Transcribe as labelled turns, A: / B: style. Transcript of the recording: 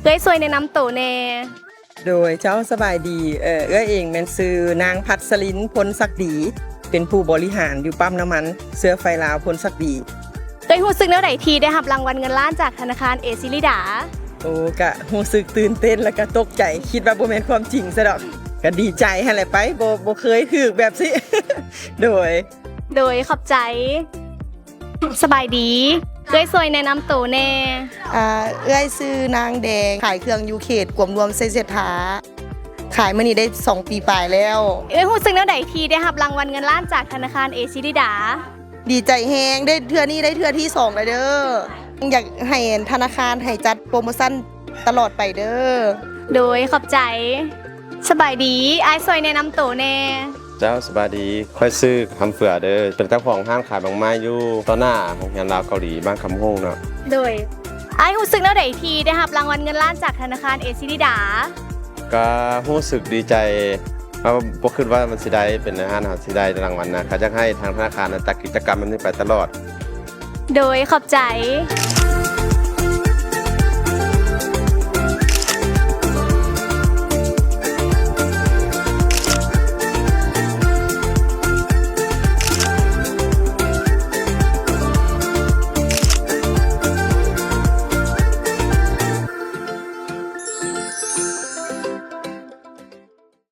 A: เอ้ยสวยแนะนำโตแน่
B: โดยเจ้าสบายดีเอ้ยเองแม่นซื้อนางพัสลินพลศักดีเป็นผู้บริหารอยู่ปั๊มน้ำมันเสื้อไฟลาวพลศักดี
A: เอ้ยรู้สึกแนวใดทีได้รับรางวัลเงินล้านจากธนาคารเอซิลิดา
B: โอ้กะรู้สึกตื่นเต้นแล้วก็ตกใจคิดว่าบ่แม่นความจริงซะดอกก็ดีใจหั่นแหละไปบ่เคยถูกแบบสิ โดย
A: ขอบใจ สบายดีเอ้ยสวยแนะนำโตแน่
C: เอื้อยซื้อนางแดงขายเครื่องยูเขตกวมรวมเศรษฐาขายมานี่ได้2 ปีปลายแล้ว
A: เอ้ยรู้สึกแนวใดทีได้รับรางวัลเงินล้านจากธนาคารเอซิลิดา
C: ดีใจแฮงได้เทื่อนี้ได้เทื่อที่2เลยเด้ออยากให้ธนาคารให้จัดโปรโมชั่นตลอดไปเด้อ
A: โดยขอบใจ สบายดีอ้ายสวยแนะนำโตแน่
D: เจ้าสบายดีค่อยซื้อคำเฟือเด้อเป็นเจ้าของห้างขายบางไม้อยู่ต่อหน้าของงานลาวเกาหลีบ้านคำฮงเนาะ
A: โดยอ้ายรู้สึกแนวใดทีได้รับรางวัลเงินล้านจากธนาคารเอซิลิดา
D: ก็รู้สึกดีใจเพราะบ่คิดว่ามันสิได้เป็นอาหารสิได้รางวัลนะเขาจะให้ทางธนาคารจัดกิจกรรมแบบนี้ไปตลอด
A: โดยขอบใจ